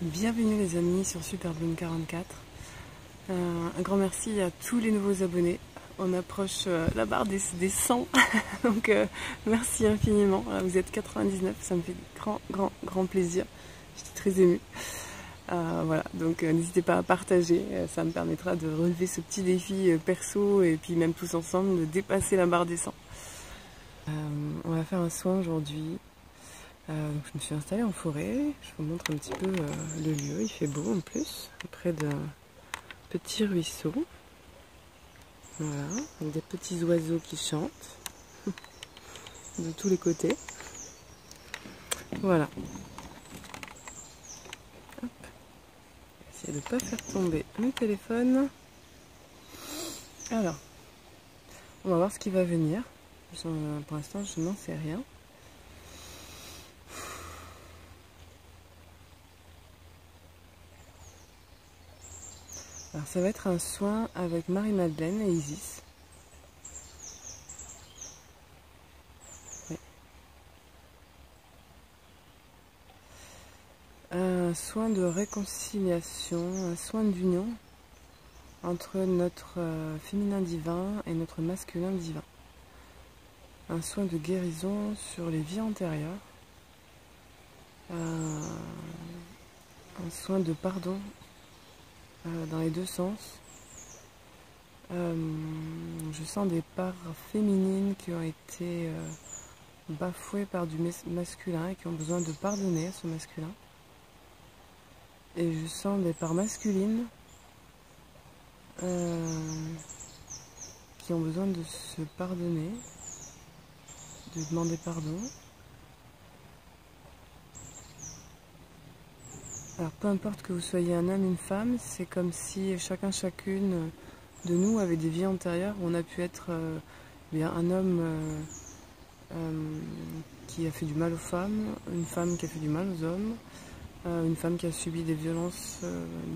Bienvenue les amis sur Superbloom 44. Un grand merci à tous les nouveaux abonnés. On approche la barre des 100, donc merci infiniment. Vous êtes 99, ça me fait grand plaisir. Je suis très émue. Voilà, donc n'hésitez pas à partager, ça me permettra de relever ce petit défi perso et puis même tous ensemble de dépasser la barre des 100. On va faire un soin aujourd'hui. Donc je me suis installée en forêt, je vous montre un petit peu le lieu, il fait beau en plus, près d'un petit ruisseau. Voilà, avec des petits oiseaux qui chantent de tous les côtés. Voilà. Hop. Essayer de ne pas faire tomber mon téléphone. Alors, on va voir ce qui va venir. Pour l'instant, je n'en sais rien. Alors ça va être un soin avec Marie-Madeleine et Isis. Oui. Un soin de réconciliation, un soin d'union entre notre féminin divin et notre masculin divin. Un soin de guérison sur les vies antérieures. Un soin de pardon dans les deux sens. Je sens des parts féminines qui ont été bafouées par du masculin et qui ont besoin de pardonner à ce masculin. Et je sens des parts masculines qui ont besoin de se pardonner, de demander pardon. Alors peu importe que vous soyez un homme, une femme, c'est comme si chacune de nous avait des vies antérieures où on a pu être un homme qui a fait du mal aux femmes, une femme qui a fait du mal aux hommes, une femme qui a subi des violences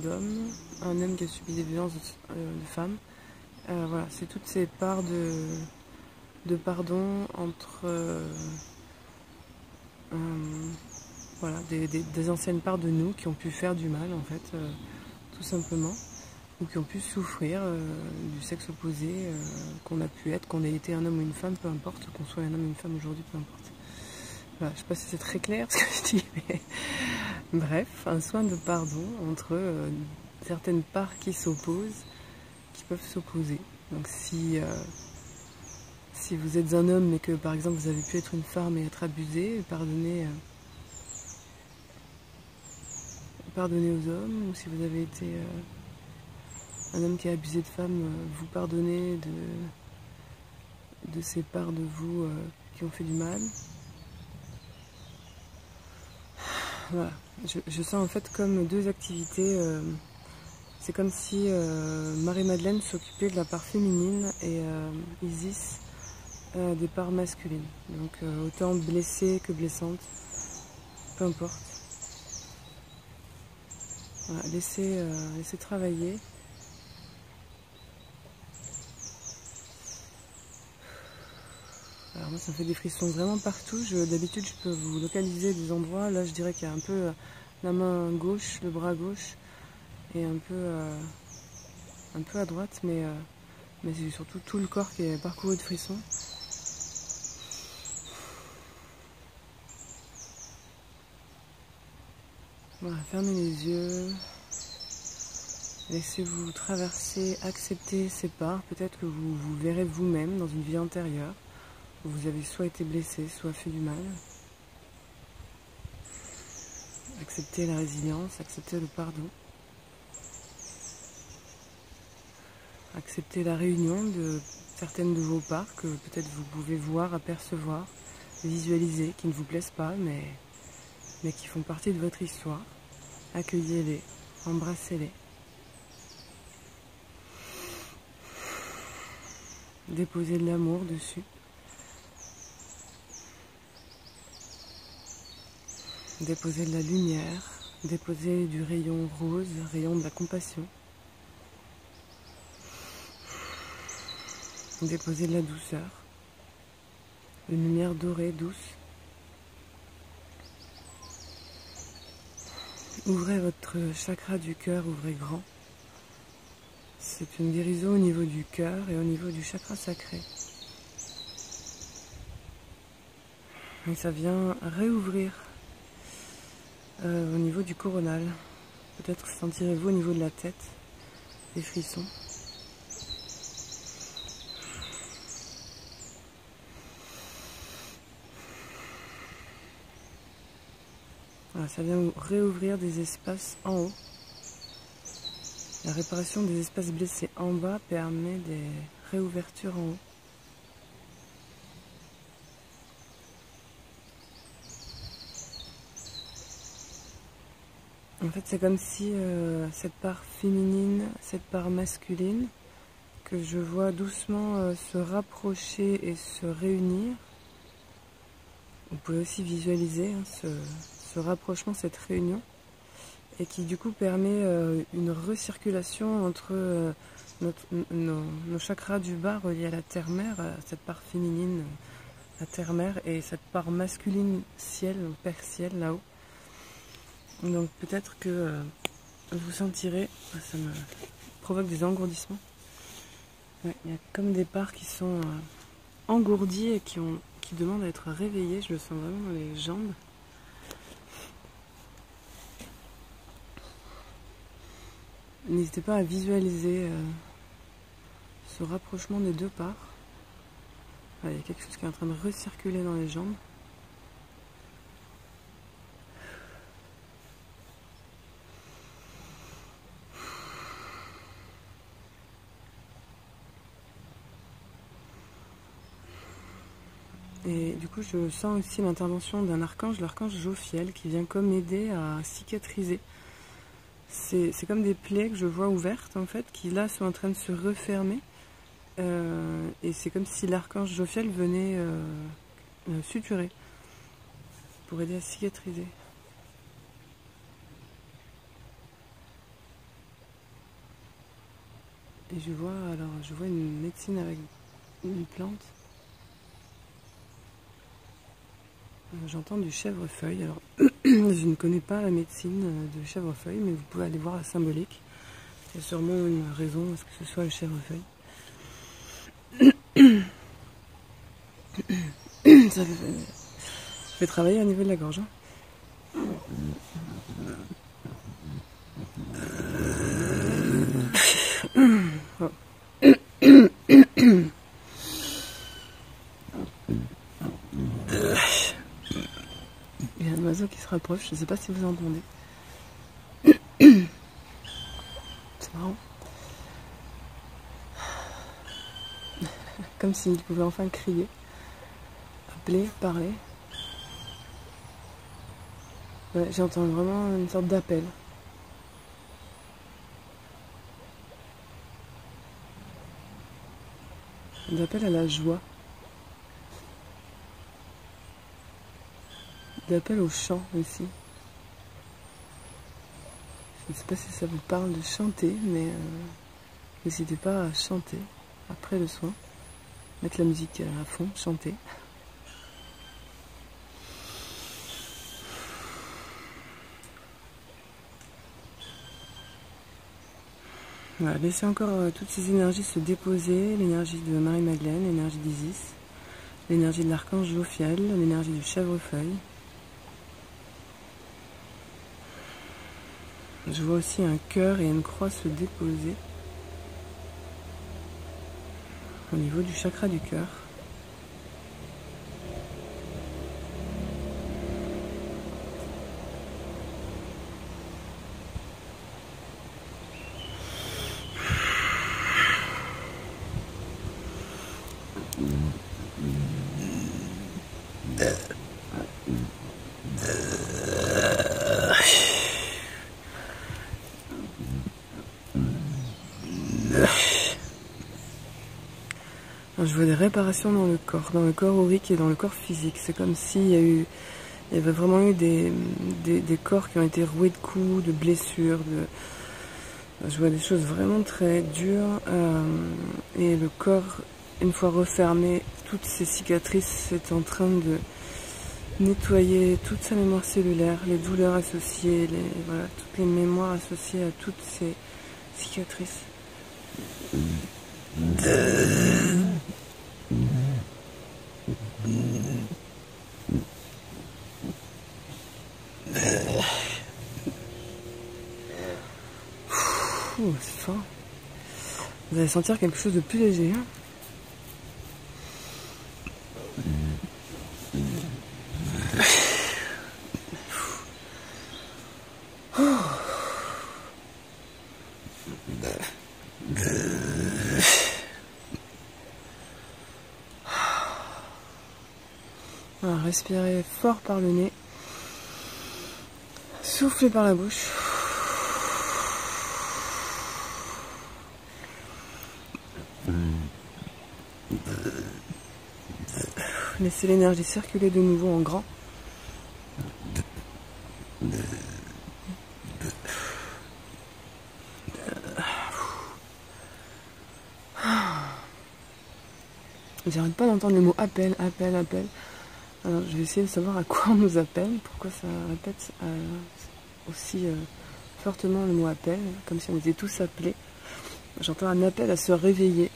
d'hommes, un homme qui a subi des violences de femmes. Voilà, c'est toutes ces parts de pardon entre voilà, des anciennes parts de nous qui ont pu faire du mal en fait, tout simplement, ou qui ont pu souffrir du sexe opposé qu'on a pu être, qu'on ait été un homme ou une femme, peu importe, qu'on soit un homme ou une femme aujourd'hui, peu importe. Voilà, je ne sais pas si c'est très clair ce que je dis, mais bref, un soin de pardon entre certaines parts qui s'opposent, qui peuvent s'opposer. Donc si vous êtes un homme mais que par exemple vous avez pu être une femme et être abusé, pardonnez aux hommes, ou si vous avez été un homme qui a abusé de femme, vous pardonnez de ces parts de vous qui ont fait du mal. Voilà, je sens en fait comme deux activités, c'est comme si Marie-Madeleine s'occupait de la part féminine et Isis des parts masculines. Donc autant blessée que blessante, peu importe. Voilà, laissez travailler. Alors moi ça me fait des frissons vraiment partout. D'habitude je peux vous localiser des endroits. Là je dirais qu'il y a un peu la main gauche, le bras gauche et un peu à droite, mais c'est surtout tout le corps qui est parcouru de frissons. Voilà, fermez les yeux. Laissez-vous traverser, accepter ces parts. Peut-être que vous verrez vous-même dans une vie antérieure où vous avez soit été blessé, soit fait du mal. Acceptez la résilience, acceptez le pardon. Acceptez la réunion de certaines de vos parts que peut-être vous pouvez voir, apercevoir, visualiser, qui ne vous plaisent pas, mais qui font partie de votre histoire. Accueillez-les, embrassez-les. Déposez de l'amour dessus. Déposez de la lumière, déposez du rayon rose, rayon de la compassion. Déposez de la douceur, une lumière dorée, douce. Ouvrez votre chakra du cœur, ouvrez grand. C'est une guérison au niveau du cœur et au niveau du chakra sacré. Et ça vient réouvrir au niveau du coronal. Peut-être sentirez-vous au niveau de la tête des frissons. Voilà, ça vient réouvrir des espaces en haut. La réparation des espaces blessés en bas permet des réouvertures en haut. En fait, c'est comme si cette part féminine, cette part masculine, que je vois doucement se rapprocher et se réunir. Vous pouvez aussi visualiser ce rapprochement, cette réunion, et qui du coup permet une recirculation entre nos chakras du bas reliés à la terre-mère, cette part féminine, la terre-mère, et cette part masculine, ciel, père ciel, là-haut. Donc peut-être que vous sentirez, ça me provoque des engourdissements. Ouais, il y a comme des parts qui sont engourdies et qui demandent à être réveillées. Je le sens vraiment dans les jambes. N'hésitez pas à visualiser ce rapprochement des deux parts. Voilà, il y a quelque chose qui est en train de recirculer dans les jambes. Et du coup, je sens aussi l'intervention d'un archange, l'archange Jophiel, qui vient comme aider à cicatriser. C'est comme des plaies que je vois ouvertes, en fait, qui là sont en train de se refermer. Et c'est comme si l'archange Jophiel venait suturer pour aider à cicatriser. Et je vois une médecine avec une plante. J'entends du chèvrefeuille. Alors, je ne connais pas la médecine de chèvrefeuille, mais vous pouvez aller voir la symbolique. Il y a sûrement une raison à ce que ce soit le chèvrefeuille. Ça fait travailler au niveau de la gorge. Oh. Il y a un oiseau qui se rapproche, je ne sais pas si vous entendez. C'est marrant. Comme s'il pouvait enfin crier, appeler, parler. Ouais, j'entends vraiment une sorte d'appel. D'appel à la joie. D'appel au chant aussi. Je ne sais pas si ça vous parle de chanter, mais n'hésitez pas à chanter après le soin. Mettre la musique à fond, chanter. Voilà, laissez encore toutes ces énergies se déposer, l'énergie de Marie-Madeleine, l'énergie d'Isis, l'énergie de l'archange Jophiel, l'énergie du chèvrefeuille. Je vois aussi un cœur et une croix se déposer au niveau du chakra du cœur. Je vois des réparations dans le corps aurique et dans le corps physique. C'est comme s'il y avait vraiment eu des corps qui ont été roués de coups, de blessures. Je vois des choses vraiment très dures. Et le corps, une fois refermé, toutes ces cicatrices, c'est en train nettoyer toute sa mémoire cellulaire, les douleurs associées, voilà, toutes les mémoires associées à toutes ces cicatrices. C'est fort. Vous allez sentir quelque chose de plus léger. Hein. Voilà, respirez fort par le nez. Soufflez par la bouche. Laissez l'énergie circuler de nouveau en grand. J'arrête pas d'entendre le mot appel, appel, appel. Alors je vais essayer de savoir à quoi on nous appelle, pourquoi ça répète aussi fortement le mot appel, comme si on était tous appelés. J'entends un appel à se réveiller,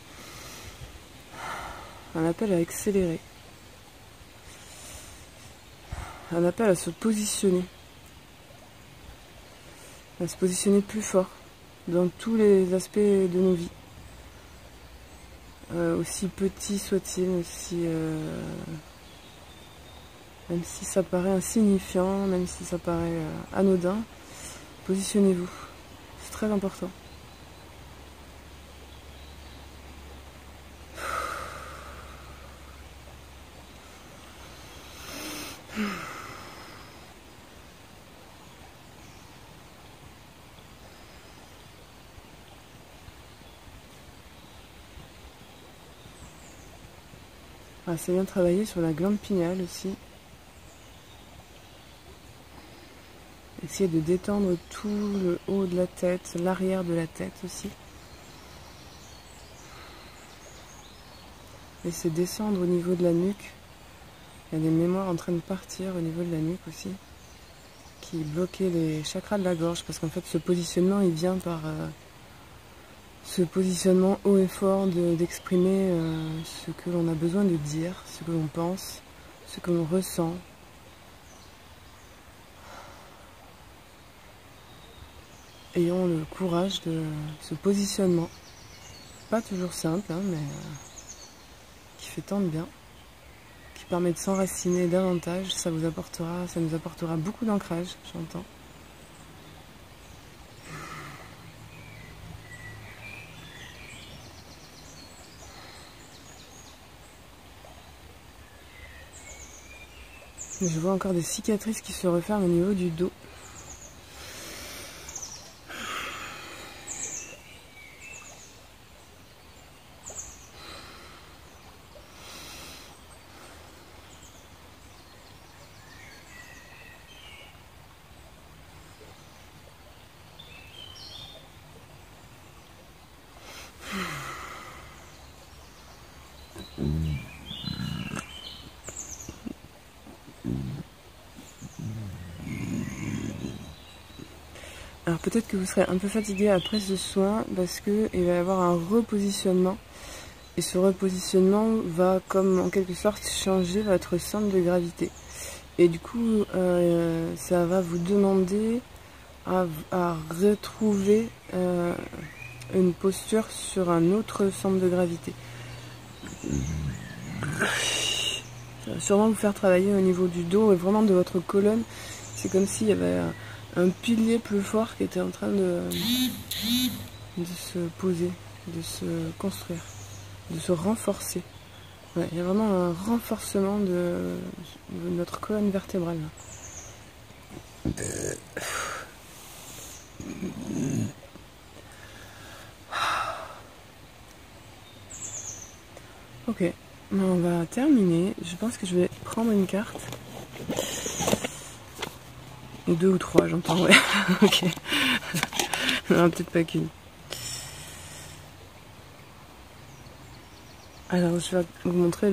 un appel à accélérer, un appel à se positionner plus fort dans tous les aspects de nos vies. Aussi petit soit-il, même si ça paraît insignifiant, même si ça paraît anodin, positionnez-vous, c'est très important. Ah, c'est bien travaillé sur la glande pinéale aussi. Essayez de détendre tout le haut de la tête, l'arrière de la tête aussi. Laissez descendre au niveau de la nuque. Il y a des mémoires en train de partir au niveau de la nuque aussi, qui bloquaient les chakras de la gorge, parce qu'en fait ce positionnement il vient par ce positionnement haut et fort d'exprimer ce que l'on a besoin de dire, ce que l'on pense, ce que l'on ressent. Ayons le courage de ce positionnement, pas toujours simple, hein, mais qui fait tant de bien, qui permet de s'enraciner davantage. Ça nous apportera beaucoup d'ancrage, j'entends. Je vois encore des cicatrices qui se referment au niveau du dos. Alors peut-être que vous serez un peu fatigué après ce soin parce qu'il va y avoir un repositionnement. Et ce repositionnement va comme en quelque sorte changer votre centre de gravité. Et du coup, ça va vous demander à retrouver une posture sur un autre centre de gravité. Ça va sûrement vous faire travailler au niveau du dos et vraiment de votre colonne. C'est comme s'il y avait un pilier plus fort qui était en train de se poser, de se construire, de se renforcer. Ouais, il y a vraiment un renforcement de notre colonne vertébrale. Ok, on va terminer. Je pense que je vais prendre une carte. Ou 2 ou 3, j'entends, ouais. Ok. Non, peut-être pas qu'une. Alors, je vais vous montrer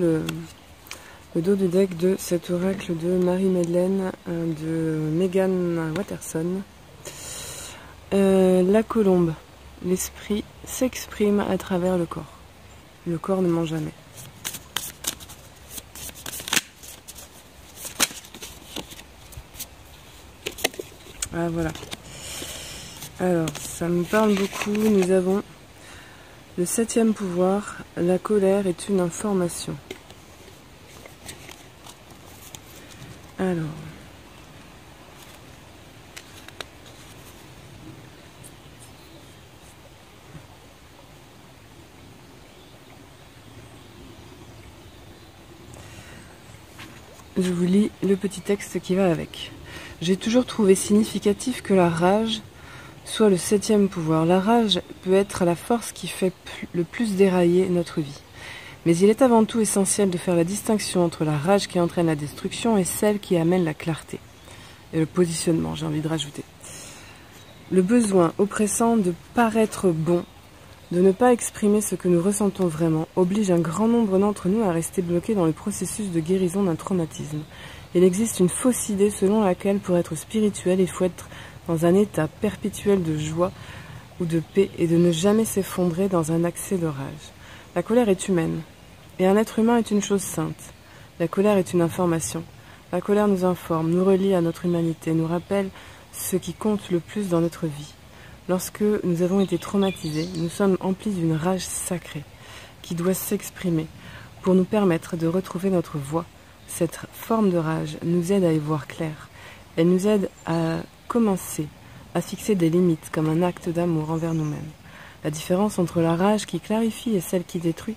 Le dos du deck de cet oracle de Marie-Madeleine de Megan Watterson. La colombe. L'esprit s'exprime à travers le corps. Le corps ne ment jamais. Ah voilà. Alors, ça me parle beaucoup. Nous avons le 7e pouvoir. La colère est une information. Alors. Je vous lis le petit texte qui va avec. J'ai toujours trouvé significatif que la rage soit le 7e pouvoir. La rage peut être la force qui fait le plus dérailler notre vie. Mais il est avant tout essentiel de faire la distinction entre la rage qui entraîne la destruction et celle qui amène la clarté. Et le positionnement, j'ai envie de rajouter. Le besoin oppressant de paraître bon, de ne pas exprimer ce que nous ressentons vraiment, oblige un grand nombre d'entre nous à rester bloqués dans le processus de guérison d'un traumatisme. Il existe une fausse idée selon laquelle pour être spirituel, il faut être dans un état perpétuel de joie ou de paix et de ne jamais s'effondrer dans un accès de rage. La colère est humaine, et un être humain est une chose sainte. La colère est une information. La colère nous informe, nous relie à notre humanité, nous rappelle ce qui compte le plus dans notre vie. Lorsque nous avons été traumatisés, nous sommes emplis d'une rage sacrée qui doit s'exprimer pour nous permettre de retrouver notre voie. Cette forme de rage nous aide à y voir clair. Elle nous aide à commencer à fixer des limites comme un acte d'amour envers nous-mêmes. La différence entre la rage qui clarifie et celle qui détruit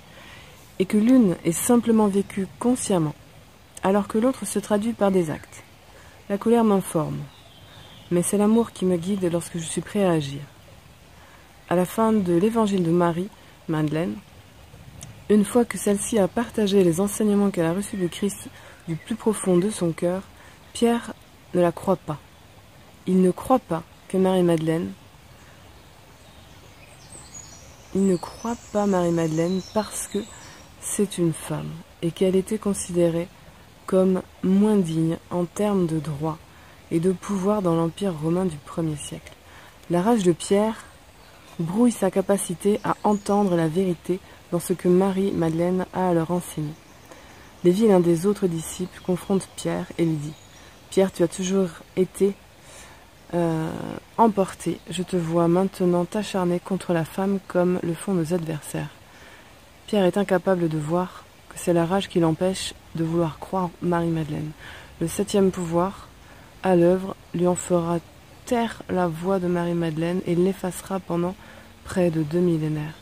est que l'une est simplement vécue consciemment, alors que l'autre se traduit par des actes. La colère m'informe, mais c'est l'amour qui me guide lorsque je suis prêt à agir. À la fin de l'évangile de Marie-Madeleine, une fois que celle-ci a partagé les enseignements qu'elle a reçus du Christ du plus profond de son cœur, Pierre ne la croit pas. Il ne croit pas que Marie-Madeleine. Il ne croit pas Marie-Madeleine parce que c'est une femme et qu'elle était considérée comme moins digne en termes de droit et de pouvoir dans l'Empire romain du 1er siècle. La rage de Pierre brouille sa capacité à entendre la vérité dans ce que Marie-Madeleine a à leur enseigner. Lévi, l'un des autres disciples, confronte Pierre et lui dit « Pierre, tu as toujours été emporté. Je te vois maintenant t'acharner contre la femme comme le font nos adversaires. » Pierre est incapable de voir que c'est la rage qui l'empêche de vouloir croire Marie-Madeleine. Le 7e pouvoir, à l'œuvre, lui en fera taire la voix de Marie-Madeleine et l'effacera pendant près de 2 millénaires.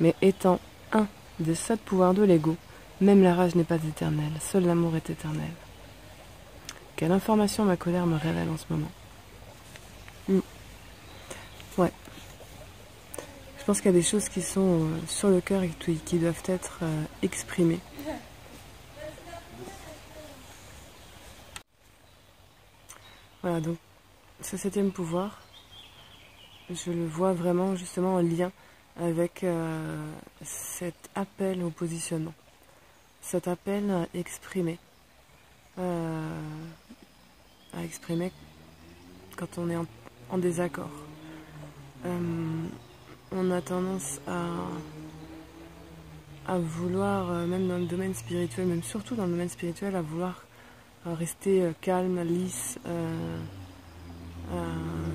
Mais étant un des 7 pouvoirs de l'ego, même la rage n'est pas éternelle, seul l'amour est éternel. Quelle information ma colère me révèle en ce moment. Ouais. Je pense qu'il y a des choses qui sont sur le cœur et qui doivent être exprimées. Voilà, donc ce 7e pouvoir, je le vois vraiment justement en lien avec cet appel au positionnement. Cet appel à exprimer quand on est en désaccord. On a tendance à vouloir, même dans le domaine spirituel, même surtout dans le domaine spirituel, à vouloir rester calme, lisse,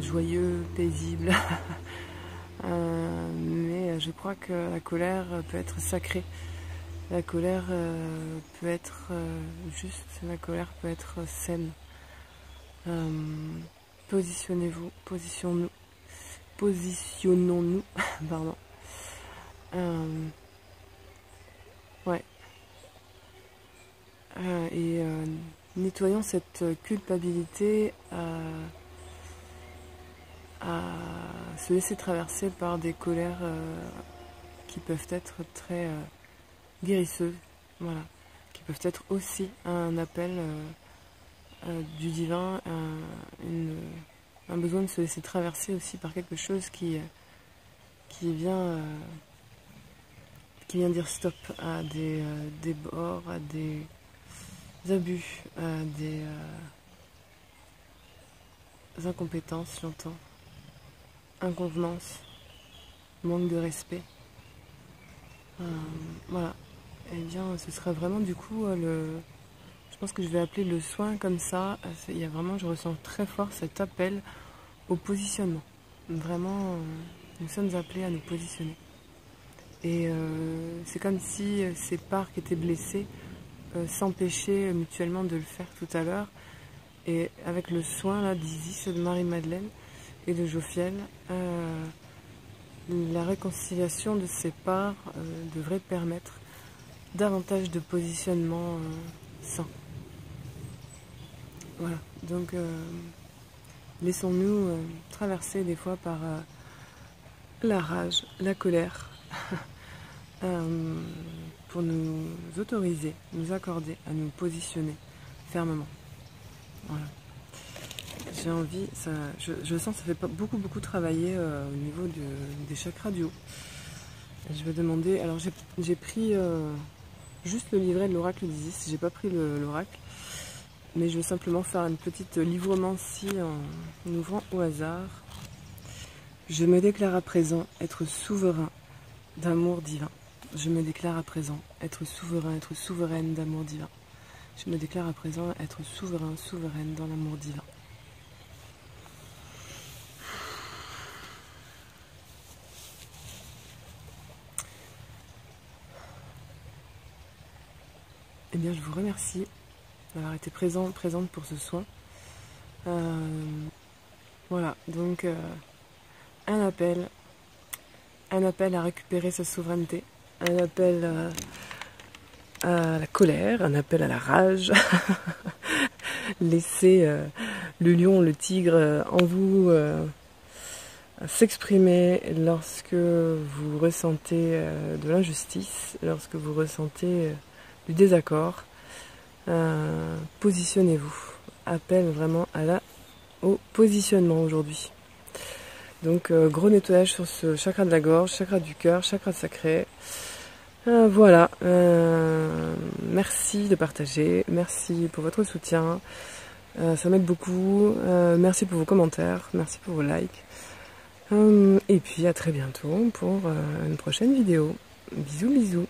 joyeux, paisible. Mais je crois que la colère peut être sacrée. La colère peut être juste, la colère peut être saine. Positionnez-vous, positionnons-nous, pardon. Ouais. Et nettoyons cette culpabilité à se laisser traverser par des colères qui peuvent être très guérisseuses, voilà, qui peuvent être aussi un appel du divin, un besoin de se laisser traverser aussi par quelque chose qui vient dire stop à des bords, à des abus, des incompétences, j'entends, inconvenances, manque de respect. Voilà. Et bien, ce sera vraiment du coup je pense que je vais appeler le soin comme ça. Il y a vraiment, je ressens très fort cet appel au positionnement. Vraiment, nous sommes appelés à nous positionner. Et c'est comme si ces parts qui étaient blessées s'empêchaient mutuellement de le faire tout à l'heure. Et avec le soin là d'Isis, de Marie-Madeleine et de Jophiel, la réconciliation de ces parts devrait permettre davantage de positionnement sain. Voilà, donc laissons-nous traverser des fois par la rage, la colère, pour nous autoriser, nous accorder à nous positionner fermement. Voilà. J'ai envie, je sens que ça fait beaucoup travailler au niveau des chakras du haut. Je vais demander, alors j'ai pris juste le livret de l'oracle d'Isis, j'ai pas pris l'oracle, mais je vais simplement faire une petite livromancie en ouvrant au hasard. Je me déclare à présent être souverain d'amour divin. Je me déclare à présent être souverain, être souveraine d'amour divin. Je me déclare à présent être souverain, souveraine dans l'amour divin. Eh bien, je vous remercie d'avoir été présente pour ce soin. Voilà, donc un appel à récupérer sa souveraineté, un appel à la colère, un appel à la rage. Laissez le lion, le tigre en vous s'exprimer lorsque vous ressentez de l'injustice, lorsque vous ressentez du désaccord. Positionnez-vous. Appel vraiment au positionnement aujourd'hui. Donc gros nettoyage sur ce chakra de la gorge, chakra du cœur, chakra sacré. Voilà. Merci de partager. Merci pour votre soutien. Ça m'aide beaucoup. Merci pour vos commentaires. Merci pour vos likes. Et puis à très bientôt pour une prochaine vidéo. Bisous bisous.